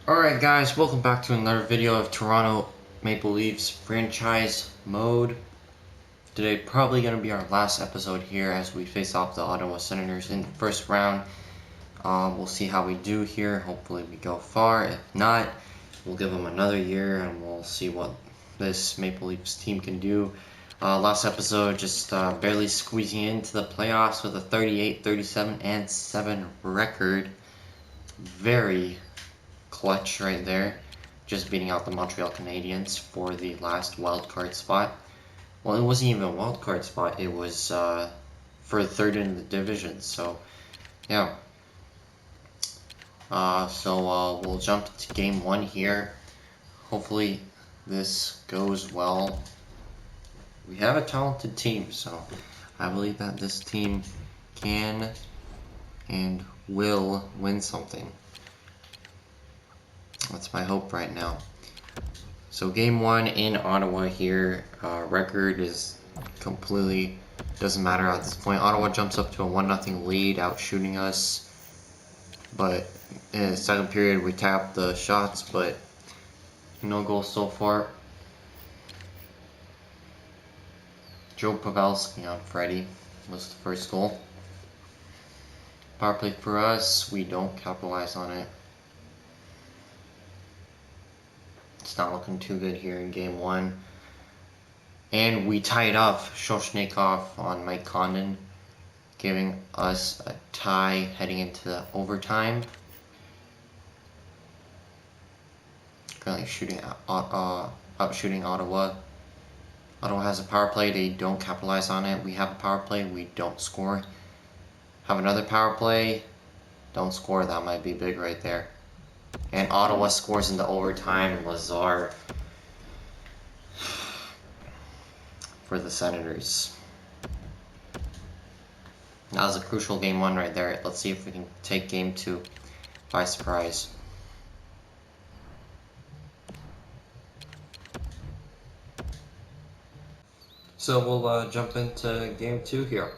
Alright guys, welcome back to another video of Toronto Maple Leafs franchise mode. Today probably going to be our last episode here as we face off the Ottawa Senators in the first round. We'll see how we do here. Hopefully we go far. If not, we'll give them another year and we'll see what this Maple Leafs team can do. Last episode just barely squeezing into the playoffs with a 38, 37, and 7 record. Very clutch right there, just beating out the Montreal Canadiens for the last wild card spot. Well, it wasn't even a wild card spot, it was for third in the division, so yeah. We'll jump to game one here. Hopefully this goes well. We have a talented team, so I believe that this team can and will win something. That's my hope right now. So game one in Ottawa here. Record is completely doesn't matter at this point. Ottawa jumps up to a 1-0 lead, out shooting us. But in the second period we tapped the shots, but no goals so far. Joe Pavelski on Freddie was the first goal. Power play for us, we don't capitalize on it. It's not looking too good here in game one. And we tied up Shoshnikov on Mike Condon, giving us a tie heading into the overtime. Currently outshooting Ottawa. Ottawa has a power play, they don't capitalize on it. We have a power play, we don't score. Have another power play, don't score. That might be big right there. And Ottawa scores into overtime. Lazar for the Senators. That was a crucial game one right there. Let's see if we can take game two by surprise. So we'll jump into game two here.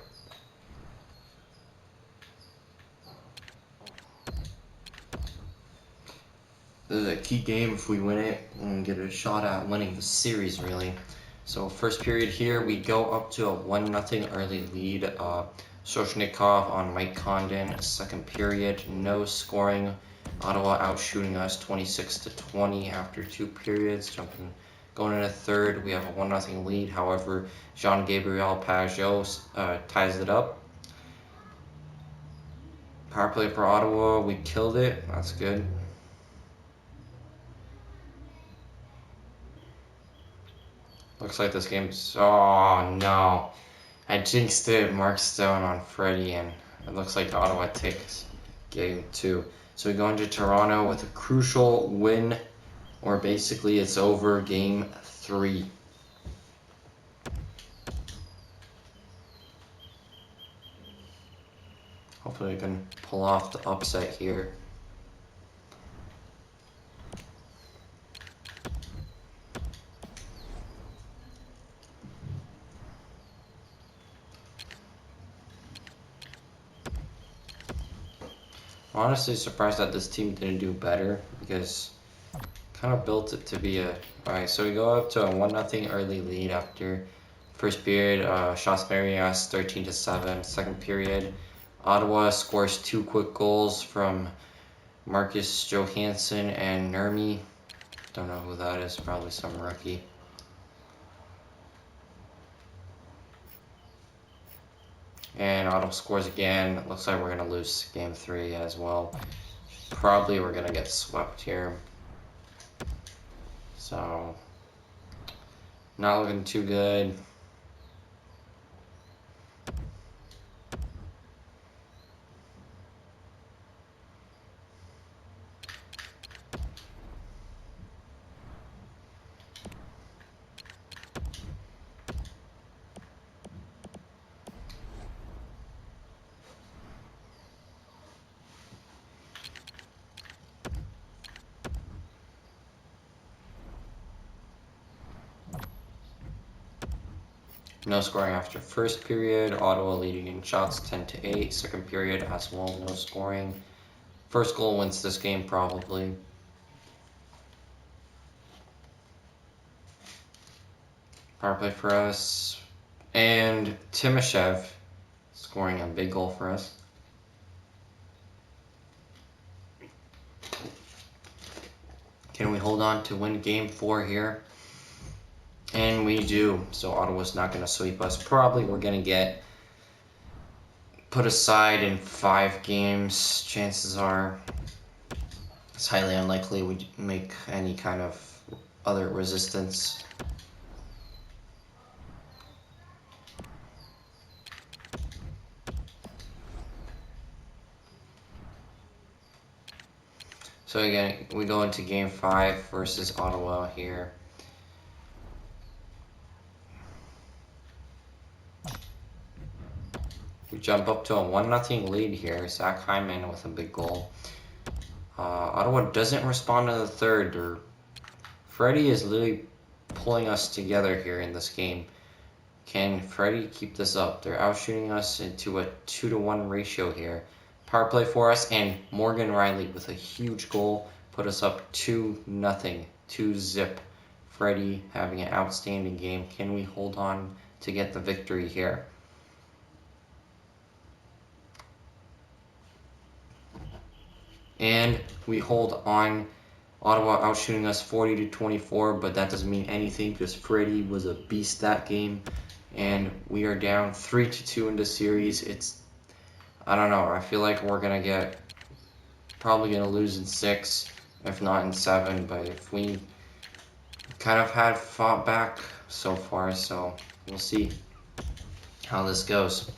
This is a key game. If we win it, and get a shot at winning the series, really. So first period here, we go up to a 1-0 early lead. Shoshnikov on Mike Condon. Second period, no scoring. Ottawa outshooting us 26-20 after 2 periods. Going into third, we have a 1-0 lead. However, Jean-Gabriel Pageau ties it up. Power play for Ottawa, we killed it. That's good. Looks like this game's... Oh, no. I jinxed it. Mark Stone on Freddie, and it looks like Ottawa takes game two. So we go into Toronto with a crucial win, or basically it's over game three. Hopefully I can pull off the upset here. I'm honestly surprised that this team didn't do better, because kind of built it to be a... Alright, so we go up to a 1-0 early lead after first period. Shots burying us 13-7. Second period, Ottawa scores 2 quick goals from Marcus Johansson and Nurmi. Don't know who that is, probably some rookie. And Ottawa scores again. Looks like we're going to lose game 3 as well. Probably we're going to get swept here. So, not looking too good. No scoring after first period. Ottawa leading in shots 10-8. Second period as well, no scoring. First goal wins this game probably. Power play for us. And Timoshev scoring a big goal for us. Can we hold on to win game 4 here? And we do. So Ottawa's not going to sweep us. Probably we're going to get put aside in 5 games. Chances are it's highly unlikely we make any kind of other resistance. So again, we go into game 5 versus Ottawa here. We jump up to a 1-0 lead here. Zach Hyman with a big goal. Ottawa doesn't respond to the third. Freddie is literally pulling us together here in this game. Can Freddie keep this up? They're outshooting us into a 2-to-1 ratio here. Power play for us, and Morgan Riley with a huge goal put us up 2-0, 2-zip. Freddie having an outstanding game. Can we hold on to get the victory here? And we hold on. Ottawa outshooting us 40-24, but that doesn't mean anything because Freddie was a beast that game. And we are down 3-2 in the series. I don't know. I feel like we're going to probably going to lose in 6, if not in 7. But if we kind of had fought back so far, so we'll see how this goes.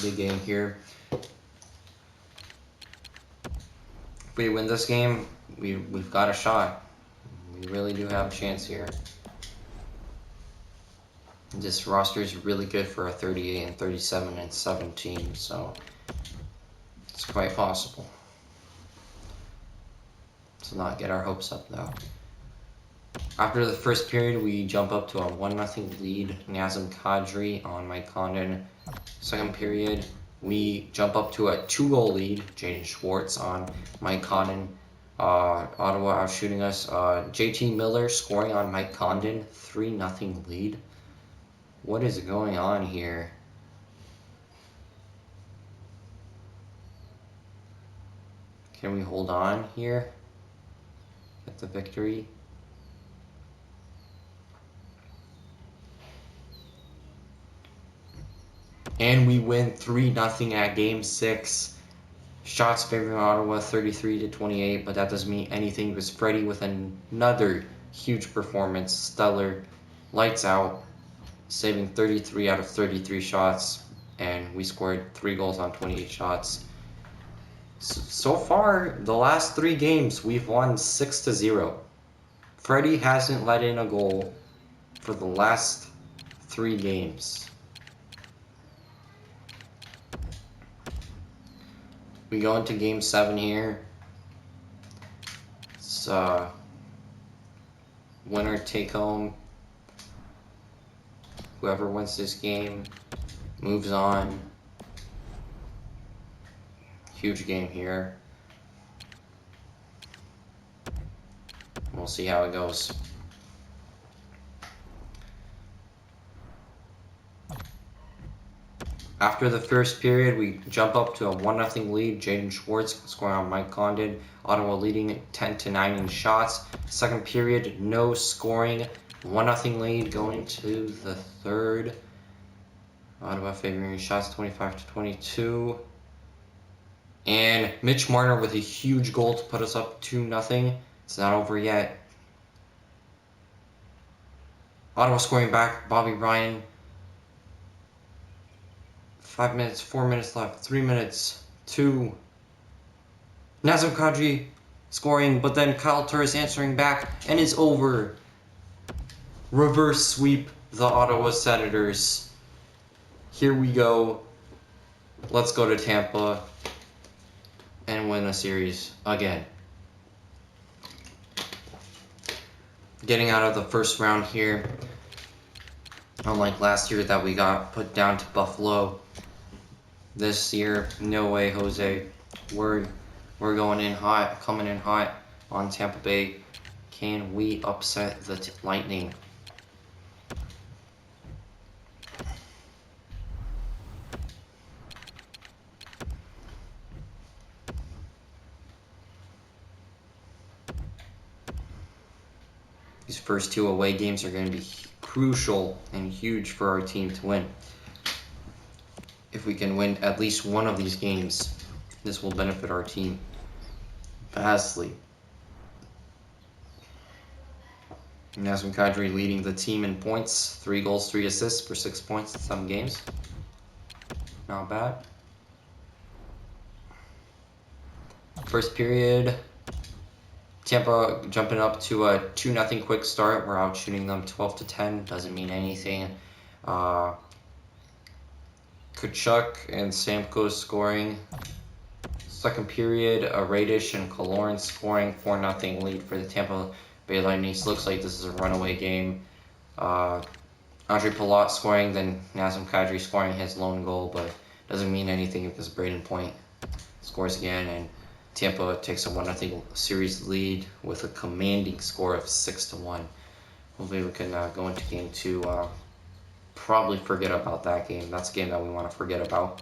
Big game here. If we win this game, we've got a shot. We really do have a chance here. This roster is really good for a 38 and 37 and 7 team, so it's quite possible. Let's not get our hopes up though. After the first period, we jump up to a 1-0 lead. Nazem Kadri on Mike Condon. Second period, we jump up to a 2-goal lead. Jaden Schwartz on Mike Condon. Ottawa outshooting us. JT Miller scoring on Mike Condon. 3-0 lead. What is going on here? Can we hold on here? Get the victory? And we win 3-0 at game 6. Shots favoring Ottawa 33-28, but that doesn't mean anything because Freddie with another huge performance, stellar, lights out, saving 33 out of 33 shots, and we scored 3 goals on 28 shots. So far, the last 3 games, we've won 6-0. Freddie hasn't let in a goal for the last 3 games. We go into game 7 here. It's winner take home. Whoever wins this game moves on. Huge game here. We'll see how it goes. After the first period, we jump up to a 1-0 lead. Jaden Schwartz scoring on Mike Condon. Ottawa leading 10-9 in shots. Second period, no scoring. 1-0 lead going to the third. Ottawa favoring shots 25-22. And Mitch Marner with a huge goal to put us up 2-0. It's not over yet. Ottawa scoring back. Bobby Ryan. 5 minutes, 4 minutes left, 3 minutes, 2. Nazem Kadri scoring, but then Kyle Turris answering back, and it's over. Reverse sweep the Ottawa Senators. Here we go. Let's go to Tampa and win a series again. Getting out of the first round here. Unlike last year that we got put down to Buffalo. This year, no way, Jose. We're We're going in hot, coming in hot on Tampa Bay. Can we upset the Lightning? These first 2 away games are going to be crucial and huge for our team to win. If we can win at least one of these games, this will benefit our team vastly. Nazem Kadri leading the team in points, 3 goals, 3 assists for 6 points in some games. Not bad. First period, Tampa jumping up to a 2-0 quick start. We're out shooting them 12-10. Doesn't mean anything. Kachuk and Samko scoring. Second period, Radish and Kaloran scoring 4-0 lead for the Tampa Bay Lightning. Looks like this is a runaway game. Andre Palat scoring, then Nazem Kadri scoring his lone goal, but doesn't mean anything because Braden Point scores again, and Tampa takes a 1-0 series lead with a commanding score of 6-1. Hopefully we can go into game 2. Probably forget about that game. That's a game that we want to forget about.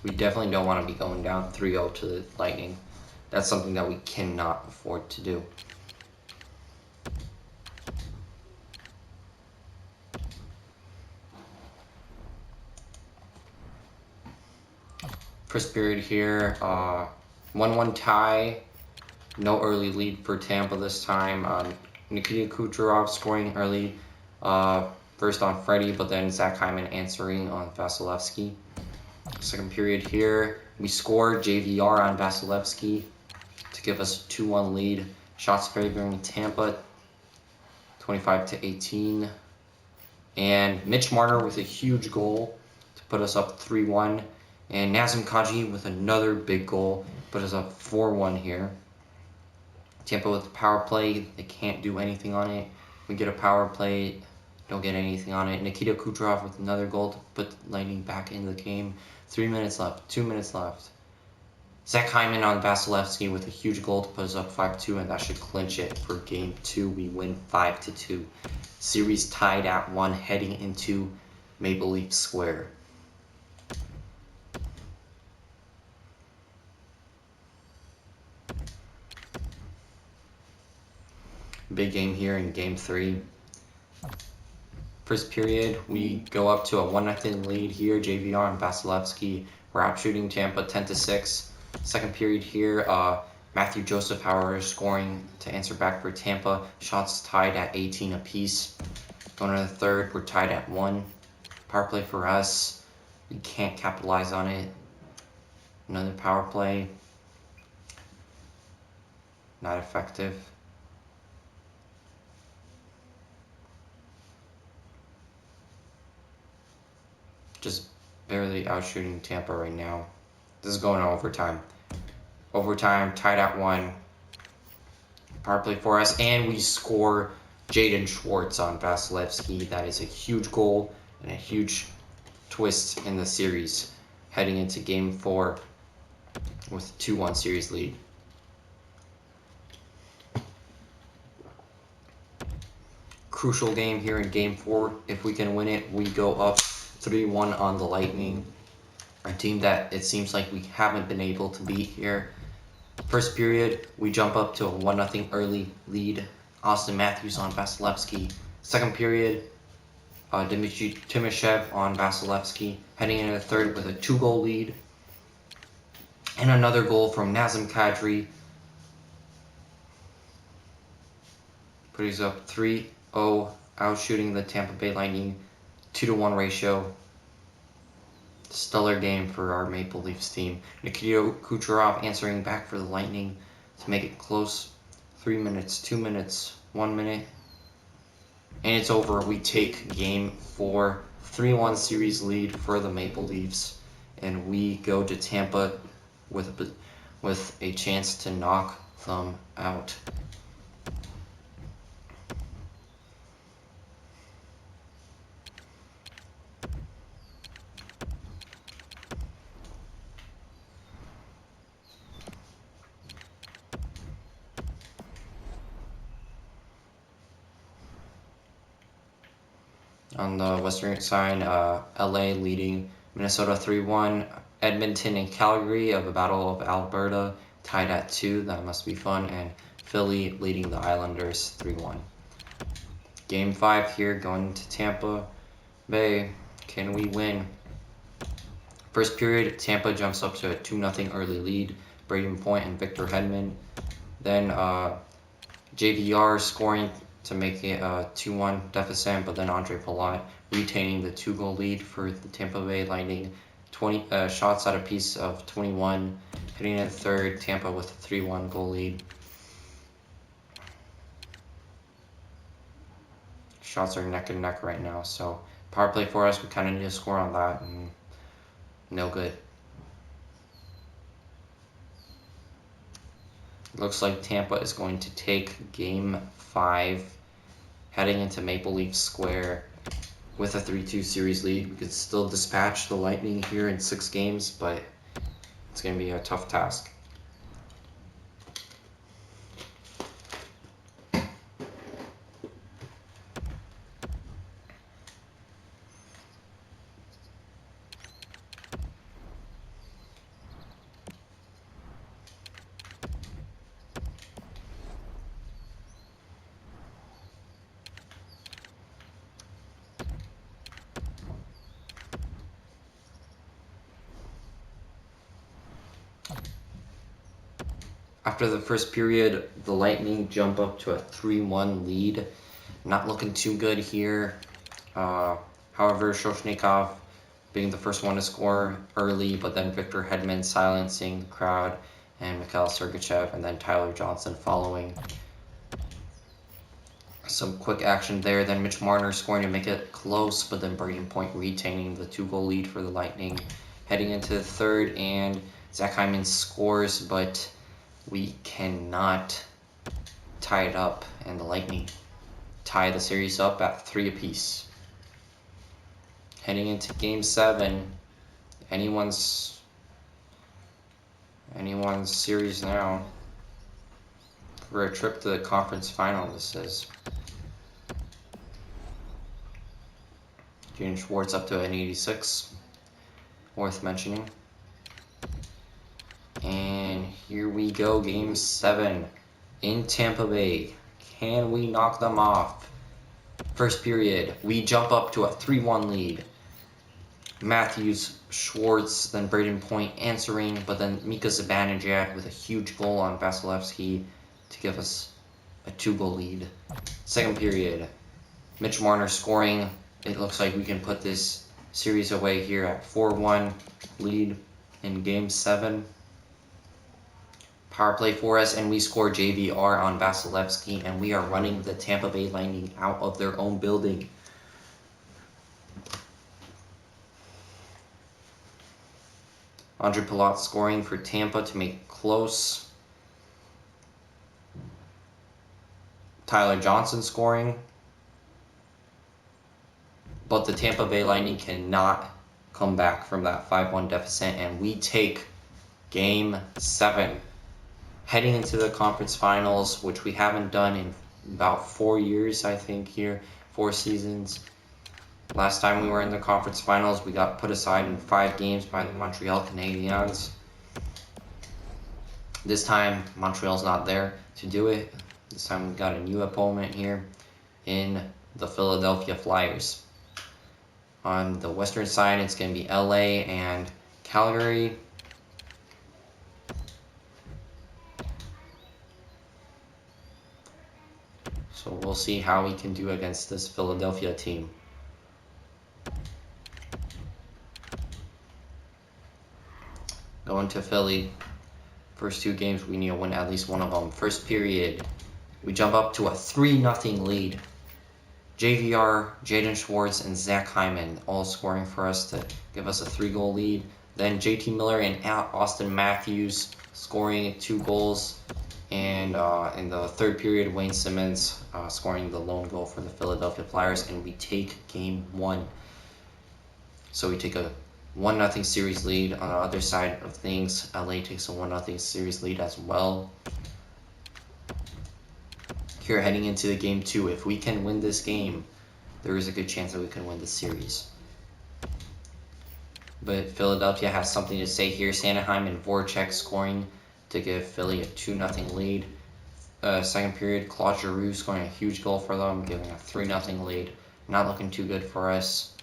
We definitely don't want to be going down 3-0 to the Lightning. That's something that we cannot afford to do. First period here, 1-1 tie. No early lead for Tampa this time. Nikita Kucherov scoring early, first on Freddie, but then Zach Hyman answering on Vasilevsky. Second period here, we scored JVR on Vasilevsky to give us a 2-1 lead. Shots favoring Tampa, 25-18. And Mitch Marner with a huge goal to put us up 3-1. And Nazem Kadri with another big goal, put us up 4-1 here. Tampa with the power play, they can't do anything on it. We get a power play, don't get anything on it. Nikita Kucherov with another goal to put the Lightning back in the game. 3 minutes left, 2 minutes left. Zach Hyman on Vasilevsky with a huge goal to put us up 5-2, and that should clinch it for game 2. We win 5-2. Series tied at 1 heading into Maple Leaf Square. Big game here in game 3. First period, we go up to a 1-0 lead here. JVR and Vasilevsky. We're out shooting Tampa 10-6. Second period here, Matthew Joseph, however, scoring to answer back for Tampa. Shots tied at 18 apiece. Going into the third, we're tied at 1. Power play for us. We can't capitalize on it. Another power play. Not effective. Just barely outshooting Tampa right now. This is going to overtime. Overtime, tied at 1. Power play for us, and we score Jaden Schwartz on Vasilevsky. That is a huge goal and a huge twist in the series, heading into game 4 with a 2-1 series lead. Crucial game here in game 4. If we can win it, we go up 3-1 on the Lightning. A team that it seems like we haven't been able to beat here. First period, we jump up to a 1-0 early lead. Austin Matthews on Vasilevsky. Second period, Dmitry Timoshev on Vasilevsky. Heading into the third with a 2-goal lead. And another goal from Nazem Kadri. Putting us up 3-0, outshooting the Tampa Bay Lightning. 2-1 ratio. Stellar game for our Maple Leafs team. Nikita Kucherov answering back for the Lightning to make it close. 3 minutes, 2 minutes, 1 minute. And it's over. We take game 4. 3-1 series lead for the Maple Leafs. And we go to Tampa with a chance to knock them out. On the western side, LA leading Minnesota 3-1. Edmonton and Calgary of the Battle of Alberta tied at 2. That must be fun. And Philly leading the Islanders 3-1. Game 5 here, going to Tampa Bay. Can we win? First period, Tampa jumps up to a 2-0 early lead. Braden Point and Victor Hedman. Then JVR scoring to make it a 2-1 deficit, but then Andre Palat retaining the 2-goal lead for the Tampa Bay Lightning. 20 shots at a piece of 21. Heading into third, Tampa with a 3-1 goal lead. Shots are neck and neck right now, so power play for us, we kind of need to score on that, and no good. Looks like Tampa is going to take Game 5, heading into Maple Leaf Square with a 3-2 series lead. We could still dispatch the Lightning here in 6 games, but it's going to be a tough task. After the first period, the Lightning jump up to a 3-1 lead. Not looking too good here. However, Shoshnikov being the first one to score early, but then Victor Hedman silencing the crowd, and Mikhail Sergachev, and then Tyler Johnson following. Some quick action there. Then Mitch Marner scoring to make it close, but then Braden Point retaining the 2-goal lead for the Lightning. Heading into the third, and Zach Hyman scores, but we cannot tie it up, and the Lightning tie the series up at 3 apiece. Heading into Game 7, anyone's series now for a trip to the conference final, this is. Jaden Schwartz up to an 86, worth mentioning. And here we go, Game 7 in Tampa Bay. Can we knock them off? First period, we jump up to a 3-1 lead. Matthews, Schwartz, then Braden Point answering, but then Mika Zibanejad with a huge goal on Vasilevsky to give us a 2-goal lead. Second period, Mitch Marner scoring. It looks like we can put this series away here at 4-1 lead in Game 7. Power play for us, and we score JVR on Vasilevsky, and we are running the Tampa Bay Lightning out of their own building. Andre Palat scoring for Tampa to make it close. Tyler Johnson scoring. But the Tampa Bay Lightning cannot come back from that 5-1 deficit, and we take Game 7. Heading into the conference finals, which we haven't done in about 4 years, I think, here. 4 seasons. Last time we were in the conference finals, we got put aside in 5 games by the Montreal Canadiens. This time, Montreal's not there to do it. This time we got a new opponent here in the Philadelphia Flyers. On the western side, it's going to be LA and Calgary. So we'll see how we can do against this Philadelphia team. Going to Philly. First 2 games, we need to win at least one of them. First period, we jump up to a 3-0 lead. JVR, Jaden Schwartz, and Zach Hyman all scoring for us to give us a 3-goal lead. Then JT Miller and Austin Matthews scoring 2 goals. And in the third period, Wayne Simmons scoring the lone goal for the Philadelphia Flyers, and we take Game 1. So we take a 1-0 series lead. On the other side of things, LA takes a 1-0 series lead as well. Here, heading into the Game 2, if we can win this game, there is a good chance that we can win the series. But Philadelphia has something to say here. Sanheim and Voracek scoring to give Philly a 2-0 lead. Second period, Claude Giroux scoring a huge goal for them, giving a 3-0 lead. Not looking too good for us.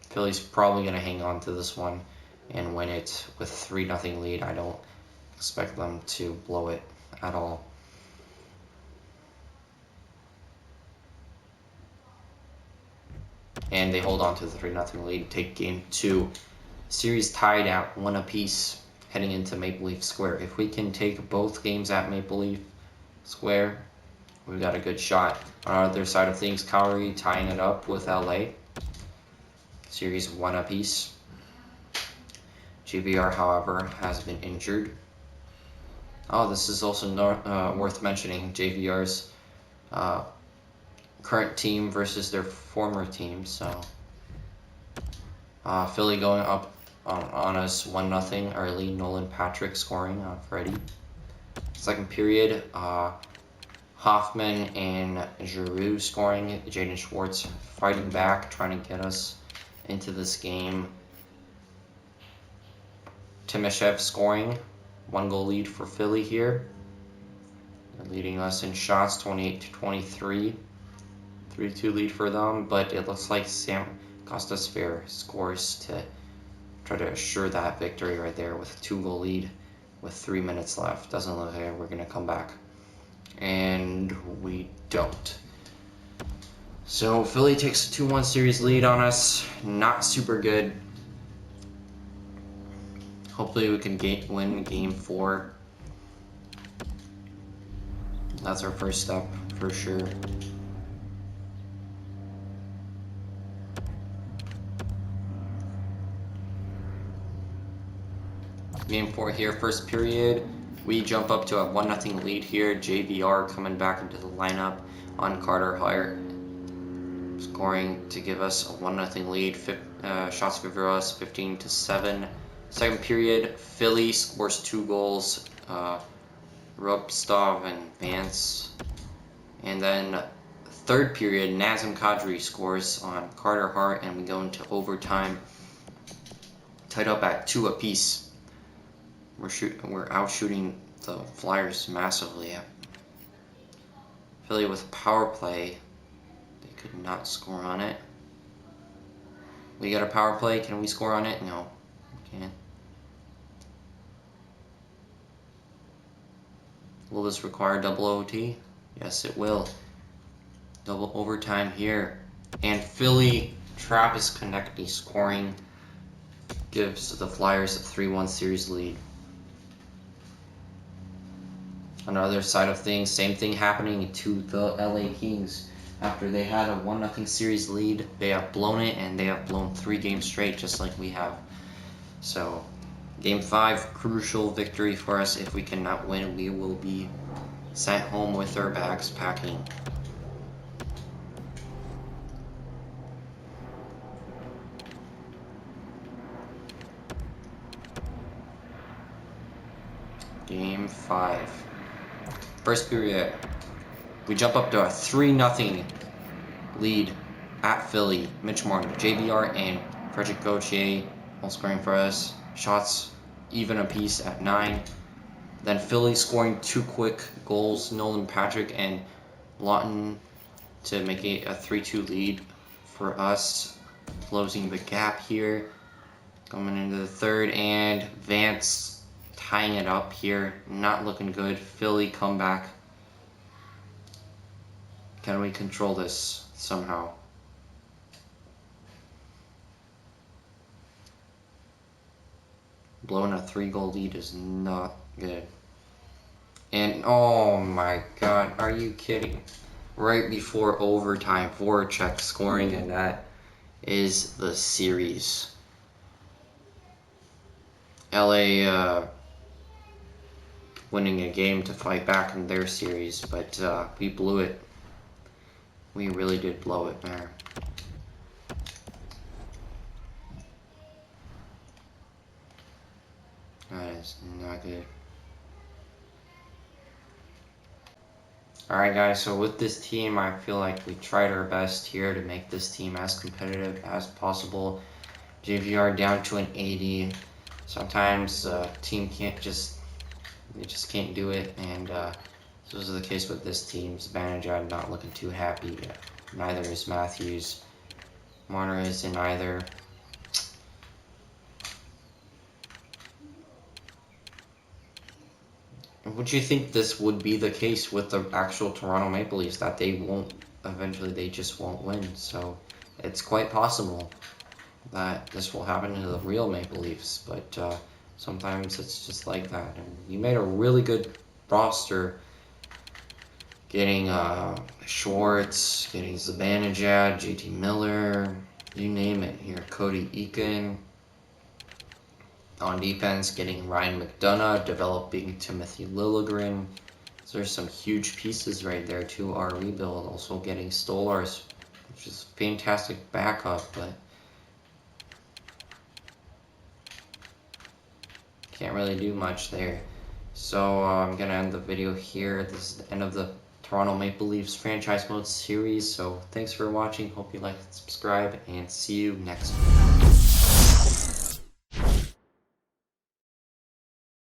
Philly's probably going to hang on to this one and win it with a 3-0 lead. I don't expect them to blow it at all. And they hold on to the 3-0 lead, take game 2. Series tied at 1 apiece heading into Maple Leaf Square. If we can take both games at Maple Leaf Square, we've got a good shot. On our other side of things, Calgary tying it up with LA. Series 1 apiece. JVR, however, has been injured. Oh, this is also worth mentioning. JVR's current team versus their former team. So Philly going up on us 1-0 early. Nolan Patrick scoring on Freddie. Second period, Hoffman and Giroux scoring. Jaden Schwartz fighting back, trying to get us into this game. Timoshev scoring. 1-goal lead for Philly here. They're leading us in shots, 28-23. 3-2 lead for them, but it looks like Sam Costas-Fair scores to try to assure that victory right there with a 2-goal lead with 3 minutes left. Doesn't look like we're going to come back. And we don't. So Philly takes a 2-1 series lead on us. Not super good. Hopefully we can win game 4. That's our first step for sure. Game 4 here, first period. We jump up to a 1-0 lead here. JVR coming back into the lineup on Carter Hart, scoring to give us a 1-0 lead. Shots favor us 15-7. Second period, Philly scores 2 goals. Rupstov and Vance. And then third period, Nazem Kadri scores on Carter Hart, and we go into overtime. Tied up at 2 apiece. We're out shooting the Flyers massively. Philly with power play. They could not score on it. We got a power play. Can we score on it? No, we can't. Will this require double OT? Yes, it will. Double overtime here. And Philly, Travis Konecny scoring, gives the Flyers a 3-1 series lead. On the other side of things, same thing happening to the LA Kings. After they had a 1-0 series lead, they have blown it, and they have blown 3 games straight, just like we have. So, Game 5, crucial victory for us. If we cannot win, we will be sent home with our bags packing. Game 5. First period, we jump up to a 3-0 lead at Philly. Mitch Martin, JVR, and Frederick Gauthier all scoring for us. Shots even apiece at 9. Then Philly scoring 2 quick goals, Nolan Patrick and Lawton, to make it a 3-2 lead for us. Closing the gap here. Coming into the third, and Vance tying it up here. Not looking good. Philly comeback. Can we control this somehow? Blowing a 3-goal lead is not good. And oh my god, are you kidding? Right before overtime, Voracek scoring, and that is the series. LA winning a game to fight back in their series, but we blew it. We really did blow it there. That is not good. Alright guys, so with this team, I feel like we tried our best here to make this team as competitive as possible. JVR down to an 80. Sometimes team can't just, they just can't do it, and this was the case with this team. Zibanejad not looking too happy. Neither is Matthews. Marner isn't either. Would you think this would be the case with the actual Toronto Maple Leafs, that they won't, eventually they just won't win? So it's quite possible that this will happen to the real Maple Leafs, but sometimes it's just like that. And you made a really good roster, getting Schwartz, getting Zibanejad, JT Miller, you name it here, Cody Eakin. On defense, getting Ryan McDonough, developing Timothy Liljegren. So there's some huge pieces right there to our rebuild. Also getting Stolars, which is fantastic backup, but can't really do much there. So I'm going to end the video here. This is the end of the Toronto Maple Leafs franchise mode series. So thanks for watching. Hope you like and subscribe, and see you next time.